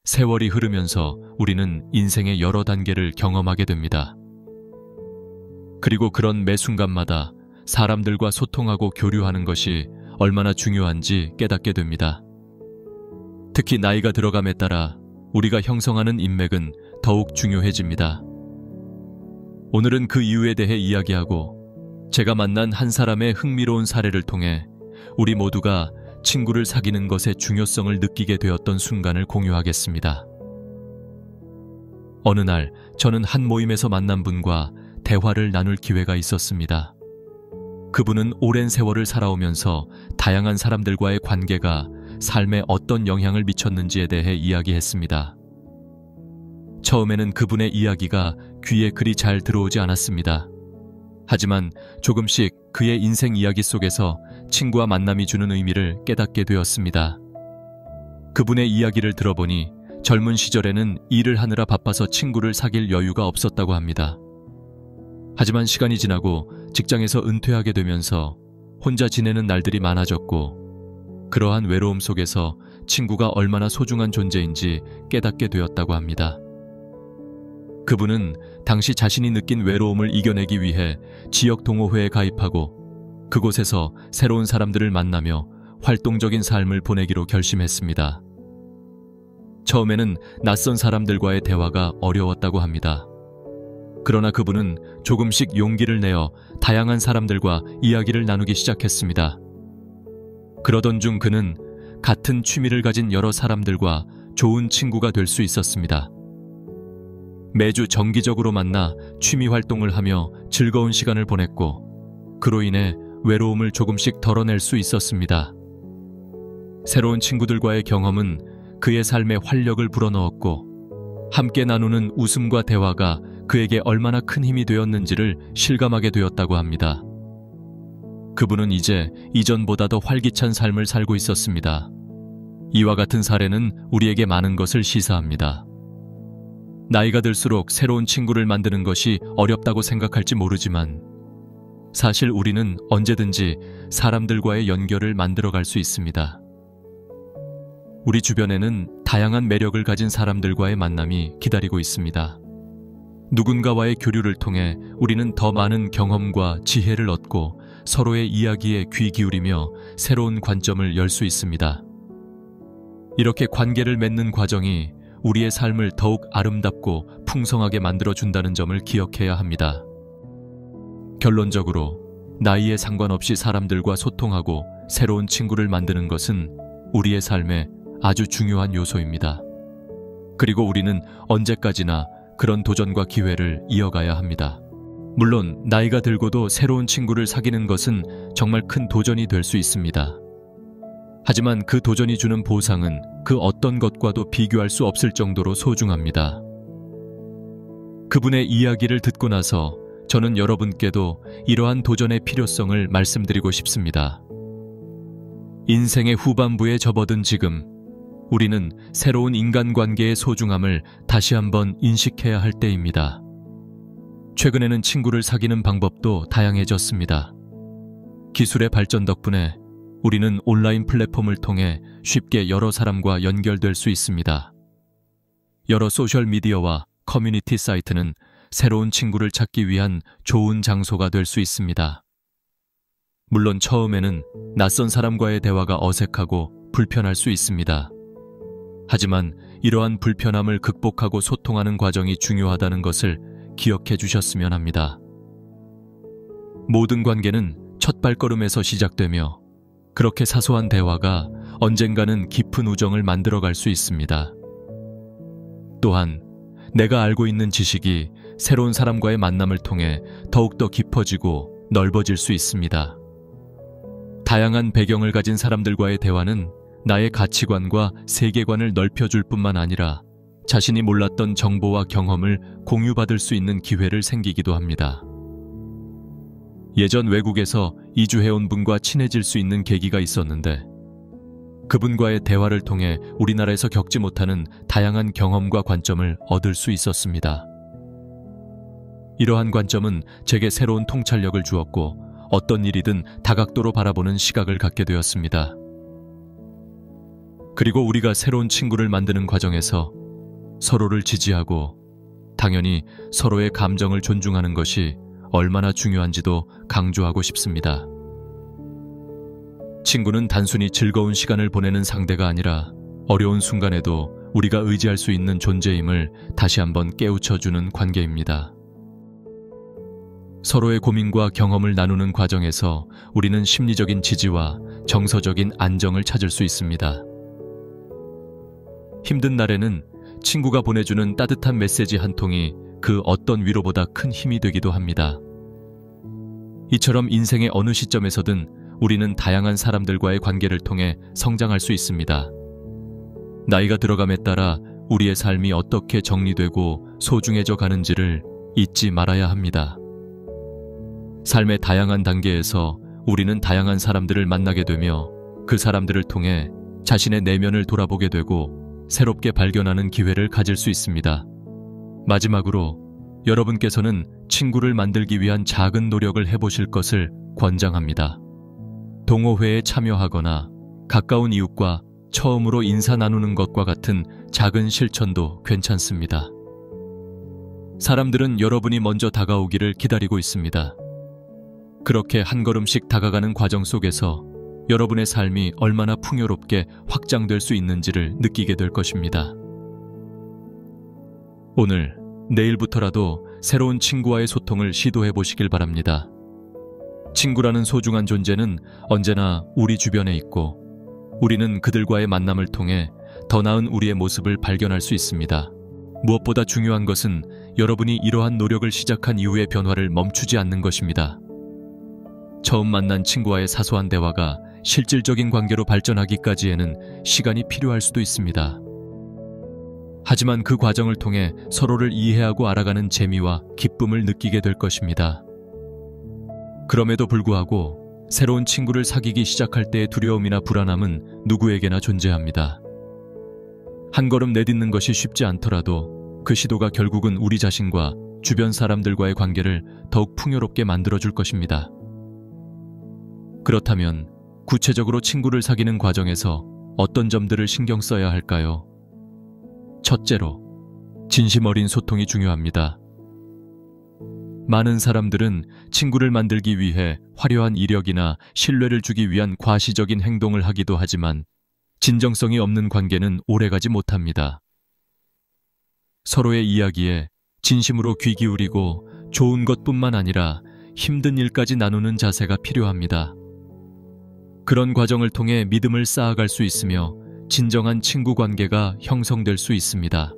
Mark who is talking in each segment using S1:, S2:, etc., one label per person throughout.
S1: 세월이 흐르면서 우리는 인생의 여러 단계를 경험하게 됩니다. 그리고 그런 매 순간마다 사람들과 소통하고 교류하는 것이 얼마나 중요한지 깨닫게 됩니다. 특히 나이가 들어감에 따라 우리가 형성하는 인맥은 더욱 중요해집니다. 오늘은 그 이유에 대해 이야기하고 제가 만난 한 사람의 흥미로운 사례를 통해 우리 모두가 친구를 사귀는 것의 중요성을 느끼게 되었던 순간을 공유하겠습니다. 어느 날 저는 한 모임에서 만난 분과 대화를 나눌 기회가 있었습니다. 그분은 오랜 세월을 살아오면서 다양한 사람들과의 관계가 삶에 어떤 영향을 미쳤는지에 대해 이야기했습니다. 처음에는 그분의 이야기가 귀에 그리 잘 들어오지 않았습니다. 하지만 조금씩 그의 인생 이야기 속에서 친구와 만남이 주는 의미를 깨닫게 되었습니다. 그분의 이야기를 들어보니 젊은 시절에는 일을 하느라 바빠서 친구를 사귈 여유가 없었다고 합니다. 하지만 시간이 지나고 직장에서 은퇴하게 되면서 혼자 지내는 날들이 많아졌고 그러한 외로움 속에서 친구가 얼마나 소중한 존재인지 깨닫게 되었다고 합니다. 그분은 당시 자신이 느낀 외로움을 이겨내기 위해 지역 동호회에 가입하고 그곳에서 새로운 사람들을 만나며 활동적인 삶을 보내기로 결심했습니다. 처음에는 낯선 사람들과의 대화가 어려웠다고 합니다. 그러나 그분은 조금씩 용기를 내어 다양한 사람들과 이야기를 나누기 시작했습니다. 그러던 중 그는 같은 취미를 가진 여러 사람들과 좋은 친구가 될 수 있었습니다. 매주 정기적으로 만나 취미 활동을 하며 즐거운 시간을 보냈고 그로 인해 외로움을 조금씩 덜어낼 수 있었습니다. 새로운 친구들과의 경험은 그의 삶에 활력을 불어넣었고 함께 나누는 웃음과 대화가 그에게 얼마나 큰 힘이 되었는지를 실감하게 되었다고 합니다. 그분은 이제 이전보다 더 활기찬 삶을 살고 있었습니다. 이와 같은 사례는 우리에게 많은 것을 시사합니다. 나이가 들수록 새로운 친구를 만드는 것이 어렵다고 생각할지 모르지만 사실 우리는 언제든지 사람들과의 연결을 만들어갈 수 있습니다. 우리 주변에는 다양한 매력을 가진 사람들과의 만남이 기다리고 있습니다. 누군가와의 교류를 통해 우리는 더 많은 경험과 지혜를 얻고 서로의 이야기에 귀 기울이며 새로운 관점을 열 수 있습니다. 이렇게 관계를 맺는 과정이 우리의 삶을 더욱 아름답고 풍성하게 만들어준다는 점을 기억해야 합니다. 결론적으로 나이에 상관없이 사람들과 소통하고 새로운 친구를 만드는 것은 우리의 삶에 아주 중요한 요소입니다. 그리고 우리는 언제까지나 그런 도전과 기회를 이어가야 합니다. 물론 나이가 들고도 새로운 친구를 사귀는 것은 정말 큰 도전이 될 수 있습니다. 하지만 그 도전이 주는 보상은 그 어떤 것과도 비교할 수 없을 정도로 소중합니다. 그분의 이야기를 듣고 나서 저는 여러분께도 이러한 도전의 필요성을 말씀드리고 싶습니다. 인생의 후반부에 접어든 지금, 우리는 새로운 인간관계의 소중함을 다시 한번 인식해야 할 때입니다. 최근에는 친구를 사귀는 방법도 다양해졌습니다. 기술의 발전 덕분에 우리는 온라인 플랫폼을 통해 쉽게 여러 사람과 연결될 수 있습니다. 여러 소셜미디어와 커뮤니티 사이트는 새로운 친구를 찾기 위한 좋은 장소가 될 수 있습니다. 물론 처음에는 낯선 사람과의 대화가 어색하고 불편할 수 있습니다. 하지만 이러한 불편함을 극복하고 소통하는 과정이 중요하다는 것을 기억해 주셨으면 합니다. 모든 관계는 첫 발걸음에서 시작되며 그렇게 사소한 대화가 언젠가는 깊은 우정을 만들어갈 수 있습니다. 또한 내가 알고 있는 지식이 새로운 사람과의 만남을 통해 더욱더 깊어지고 넓어질 수 있습니다. 다양한 배경을 가진 사람들과의 대화는 나의 가치관과 세계관을 넓혀줄 뿐만 아니라 자신이 몰랐던 정보와 경험을 공유받을 수 있는 기회를 생기기도 합니다. 예전 외국에서 이주해온 분과 친해질 수 있는 계기가 있었는데 그분과의 대화를 통해 우리나라에서 겪지 못하는 다양한 경험과 관점을 얻을 수 있었습니다. 이러한 관점은 제게 새로운 통찰력을 주었고 어떤 일이든 다각도로 바라보는 시각을 갖게 되었습니다. 그리고 우리가 새로운 친구를 만드는 과정에서 서로를 지지하고 당연히 서로의 감정을 존중하는 것이 얼마나 중요한지도 강조하고 싶습니다. 친구는 단순히 즐거운 시간을 보내는 상대가 아니라 어려운 순간에도 우리가 의지할 수 있는 존재임을 다시 한번 깨우쳐주는 관계입니다. 서로의 고민과 경험을 나누는 과정에서 우리는 심리적인 지지와 정서적인 안정을 찾을 수 있습니다. 힘든 날에는 친구가 보내주는 따뜻한 메시지 한 통이 그 어떤 위로보다 큰 힘이 되기도 합니다. 이처럼 인생의 어느 시점에서든 우리는 다양한 사람들과의 관계를 통해 성장할 수 있습니다. 나이가 들어감에 따라 우리의 삶이 어떻게 정리되고 소중해져 가는지를 잊지 말아야 합니다. 삶의 다양한 단계에서 우리는 다양한 사람들을 만나게 되며 그 사람들을 통해 자신의 내면을 돌아보게 되고 새롭게 발견하는 기회를 가질 수 있습니다. 마지막으로 여러분께서는 친구를 만들기 위한 작은 노력을 해보실 것을 권장합니다. 동호회에 참여하거나 가까운 이웃과 처음으로 인사 나누는 것과 같은 작은 실천도 괜찮습니다. 사람들은 여러분이 먼저 다가오기를 기다리고 있습니다. 그렇게 한 걸음씩 다가가는 과정 속에서 여러분의 삶이 얼마나 풍요롭게 확장될 수 있는지를 느끼게 될 것입니다. 오늘, 내일부터라도 새로운 친구와의 소통을 시도해 보시길 바랍니다. 친구라는 소중한 존재는 언제나 우리 주변에 있고 우리는 그들과의 만남을 통해 더 나은 우리의 모습을 발견할 수 있습니다. 무엇보다 중요한 것은 여러분이 이러한 노력을 시작한 이후의 변화를 멈추지 않는 것입니다. 처음 만난 친구와의 사소한 대화가 실질적인 관계로 발전하기까지에는 시간이 필요할 수도 있습니다. 하지만 그 과정을 통해 서로를 이해하고 알아가는 재미와 기쁨을 느끼게 될 것입니다. 그럼에도 불구하고 새로운 친구를 사귀기 시작할 때의 두려움이나 불안함은 누구에게나 존재합니다. 한 걸음 내딛는 것이 쉽지 않더라도 그 시도가 결국은 우리 자신과 주변 사람들과의 관계를 더욱 풍요롭게 만들어줄 것입니다. 그렇다면 구체적으로 친구를 사귀는 과정에서 어떤 점들을 신경 써야 할까요? 첫째로, 진심 어린 소통이 중요합니다. 많은 사람들은 친구를 만들기 위해 화려한 이력이나 신뢰를 주기 위한 과시적인 행동을 하기도 하지만 진정성이 없는 관계는 오래가지 못합니다. 서로의 이야기에 진심으로 귀 기울이고 좋은 것뿐만 아니라 힘든 일까지 나누는 자세가 필요합니다. 그런 과정을 통해 믿음을 쌓아갈 수 있으며 진정한 친구 관계가 형성될 수 있습니다.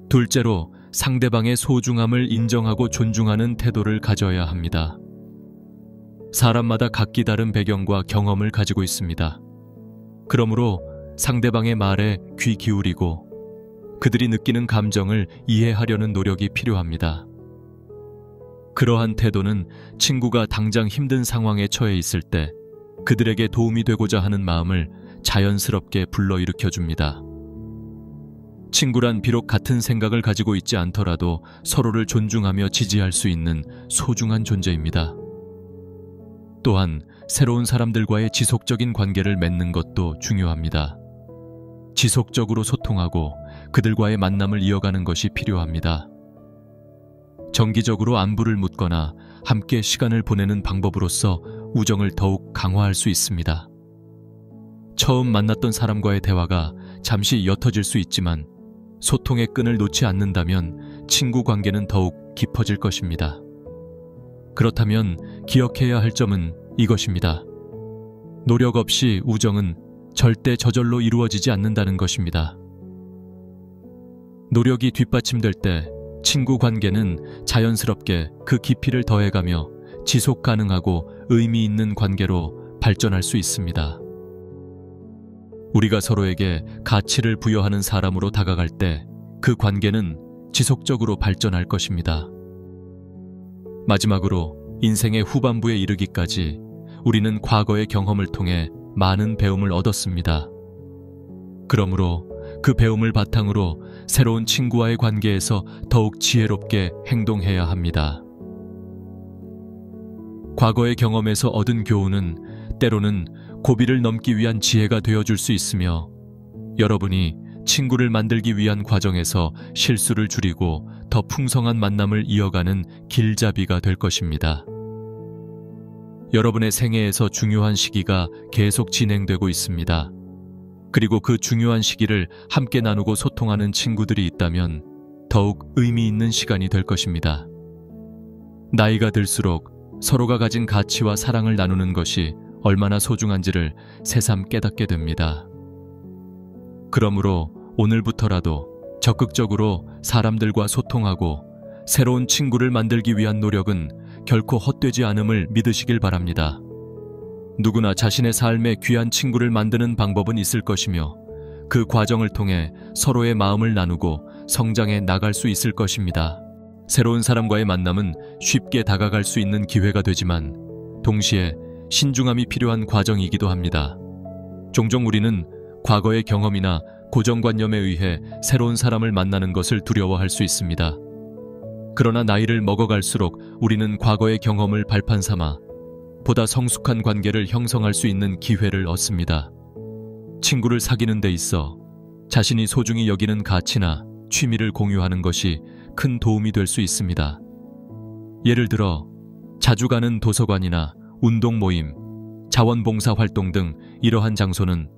S1: 둘째로, 상대방의 소중함을 인정하고 존중하는 태도를 가져야 합니다. 사람마다 각기 다른 배경과 경험을 가지고 있습니다. 그러므로 상대방의 말에 귀 기울이고 그들이 느끼는 감정을 이해하려는 노력이 필요합니다. 그러한 태도는 친구가 당장 힘든 상황에 처해 있을 때 그들에게 도움이 되고자 하는 마음을 자연스럽게 불러일으켜 줍니다. 친구란 비록 같은 생각을 가지고 있지 않더라도 서로를 존중하며 지지할 수 있는 소중한 존재입니다. 또한 새로운 사람들과의 지속적인 관계를 맺는 것도 중요합니다. 지속적으로 소통하고 그들과의 만남을 이어가는 것이 필요합니다. 정기적으로 안부를 묻거나 함께 시간을 보내는 방법으로서 우정을 더욱 강화할 수 있습니다. 처음 만났던 사람과의 대화가 잠시 옅어질 수 있지만 소통의 끈을 놓지 않는다면 친구 관계는 더욱 깊어질 것입니다. 그렇다면 기억해야 할 점은 이것입니다. 노력 없이 우정은 절대 저절로 이루어지지 않는다는 것입니다. 노력이 뒷받침될 때 친구 관계는 자연스럽게 그 깊이를 더해가며 지속 가능하고 의미 있는 관계로 발전할 수 있습니다. 우리가 서로에게 가치를 부여하는 사람으로 다가갈 때 그 관계는 지속적으로 발전할 것입니다. 마지막으로 인생의 후반부에 이르기까지 우리는 과거의 경험을 통해 많은 배움을 얻었습니다. 그러므로 그 배움을 바탕으로 새로운 친구와의 관계에서 더욱 지혜롭게 행동해야 합니다. 과거의 경험에서 얻은 교훈은 때로는 고비를 넘기 위한 지혜가 되어줄 수 있으며 여러분이 친구를 만들기 위한 과정에서 실수를 줄이고 더 풍성한 만남을 이어가는 길잡이가 될 것입니다. 여러분의 생애에서 중요한 시기가 계속 진행되고 있습니다. 그리고 그 중요한 시기를 함께 나누고 소통하는 친구들이 있다면 더욱 의미 있는 시간이 될 것입니다. 나이가 들수록 서로가 가진 가치와 사랑을 나누는 것이 얼마나 소중한지를 새삼 깨닫게 됩니다. 그러므로 오늘부터라도 적극적으로 사람들과 소통하고 새로운 친구를 만들기 위한 노력은 결코 헛되지 않음을 믿으시길 바랍니다. 누구나 자신의 삶에 귀한 친구를 만드는 방법은 있을 것이며 그 과정을 통해 서로의 마음을 나누고 성장해 나갈 수 있을 것입니다. 새로운 사람과의 만남은 쉽게 다가갈 수 있는 기회가 되지만 동시에 신중함이 필요한 과정이기도 합니다. 종종 우리는 과거의 경험이나 고정관념에 의해 새로운 사람을 만나는 것을 두려워할 수 있습니다. 그러나 나이를 먹어갈수록 우리는 과거의 경험을 발판 삼아 보다 성숙한 관계를 형성할 수 있는 기회를 얻습니다. 친구를 사귀는 데 있어 자신이 소중히 여기는 가치나 취미를 공유하는 것이 큰 도움이 될 수 있습니다. 예를 들어 자주 가는 도서관이나 운동 모임, 자원봉사 활동 등 이러한 장소는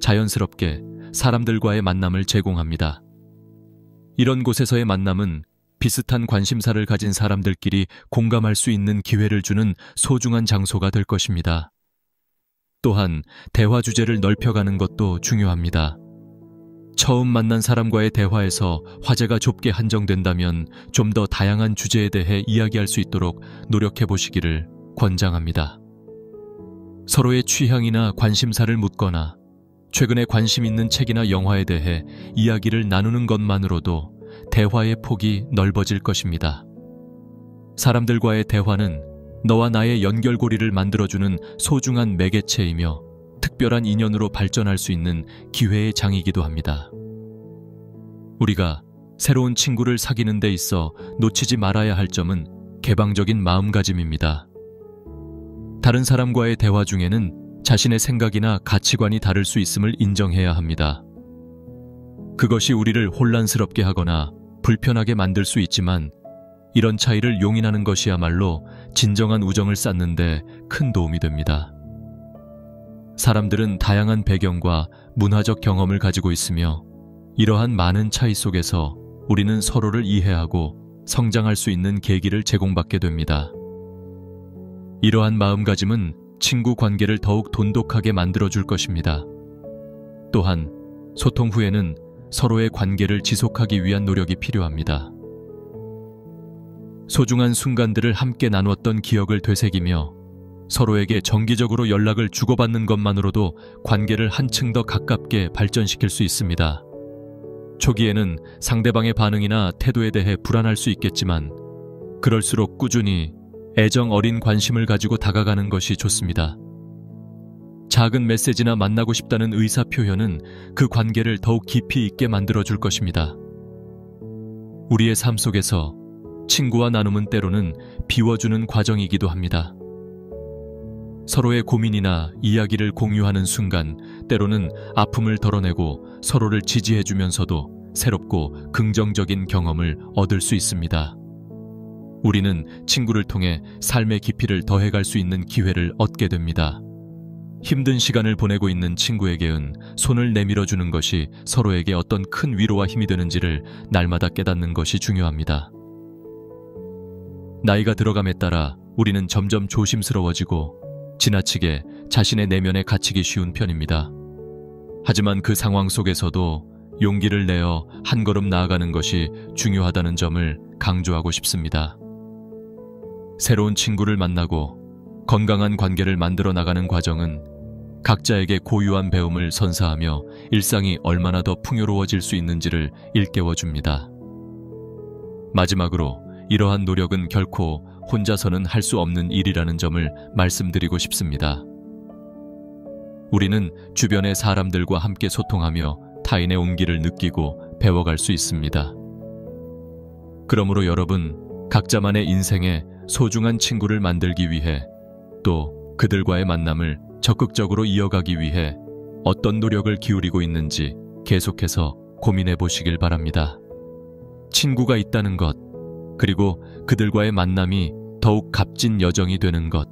S1: 자연스럽게 사람들과의 만남을 제공합니다. 이런 곳에서의 만남은 비슷한 관심사를 가진 사람들끼리 공감할 수 있는 기회를 주는 소중한 장소가 될 것입니다. 또한 대화 주제를 넓혀가는 것도 중요합니다. 처음 만난 사람과의 대화에서 화제가 좁게 한정된다면 좀 더 다양한 주제에 대해 이야기할 수 있도록 노력해 보시기를 권장합니다. 서로의 취향이나 관심사를 묻거나 최근에 관심 있는 책이나 영화에 대해 이야기를 나누는 것만으로도 대화의 폭이 넓어질 것입니다. 사람들과의 대화는 너와 나의 연결고리를 만들어주는 소중한 매개체이며 특별한 인연으로 발전할 수 있는 기회의 장이기도 합니다. 우리가 새로운 친구를 사귀는 데 있어 놓치지 말아야 할 점은 개방적인 마음가짐입니다. 다른 사람과의 대화 중에는 자신의 생각이나 가치관이 다를 수 있음을 인정해야 합니다. 그것이 우리를 혼란스럽게 하거나 불편하게 만들 수 있지만 이런 차이를 용인하는 것이야말로 진정한 우정을 쌓는 데 큰 도움이 됩니다. 사람들은 다양한 배경과 문화적 경험을 가지고 있으며 이러한 많은 차이 속에서 우리는 서로를 이해하고 성장할 수 있는 계기를 제공받게 됩니다. 이러한 마음가짐은 친구 관계를 더욱 돈독하게 만들어줄 것입니다. 또한 소통 후에는 서로의 관계를 지속하기 위한 노력이 필요합니다. 소중한 순간들을 함께 나누었던 기억을 되새기며 서로에게 정기적으로 연락을 주고받는 것만으로도 관계를 한층 더 가깝게 발전시킬 수 있습니다. 초기에는 상대방의 반응이나 태도에 대해 불안할 수 있겠지만 그럴수록 꾸준히 애정 어린 관심을 가지고 다가가는 것이 좋습니다. 작은 메시지나 만나고 싶다는 의사 표현은 그 관계를 더욱 깊이 있게 만들어줄 것입니다. 우리의 삶 속에서 친구와 나눔은 때로는 비워주는 과정이기도 합니다. 서로의 고민이나 이야기를 공유하는 순간 때로는 아픔을 덜어내고 서로를 지지해주면서도 새롭고 긍정적인 경험을 얻을 수 있습니다. 우리는 친구를 통해 삶의 깊이를 더해갈 수 있는 기회를 얻게 됩니다. 힘든 시간을 보내고 있는 친구에게는 손을 내밀어주는 것이 서로에게 어떤 큰 위로와 힘이 되는지를 날마다 깨닫는 것이 중요합니다. 나이가 들어감에 따라 우리는 점점 조심스러워지고 지나치게 자신의 내면에 갇히기 쉬운 편입니다. 하지만 그 상황 속에서도 용기를 내어 한 걸음 나아가는 것이 중요하다는 점을 강조하고 싶습니다. 새로운 친구를 만나고 건강한 관계를 만들어 나가는 과정은 각자에게 고유한 배움을 선사하며 일상이 얼마나 더 풍요로워질 수 있는지를 일깨워줍니다. 마지막으로 이러한 노력은 결코 혼자서는 할 수 없는 일이라는 점을 말씀드리고 싶습니다. 우리는 주변의 사람들과 함께 소통하며 타인의 온기를 느끼고 배워갈 수 있습니다. 그러므로 여러분, 각자만의 인생에 소중한 친구를 만들기 위해 또 그들과의 만남을 적극적으로 이어가기 위해 어떤 노력을 기울이고 있는지 계속해서 고민해 보시길 바랍니다. 친구가 있다는 것, 그리고 그들과의 만남이 더욱 값진 여정이 되는 것,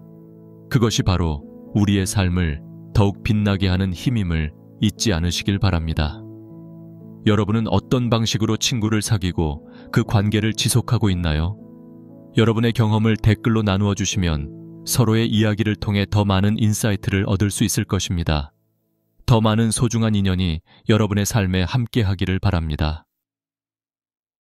S1: 그것이 바로 우리의 삶을 더욱 빛나게 하는 힘임을 잊지 않으시길 바랍니다. 여러분은 어떤 방식으로 친구를 사귀고 그 관계를 지속하고 있나요? 여러분의 경험을 댓글로 나누어 주시면 서로의 이야기를 통해 더 많은 인사이트를 얻을 수 있을 것입니다. 더 많은 소중한 인연이 여러분의 삶에 함께하기를 바랍니다.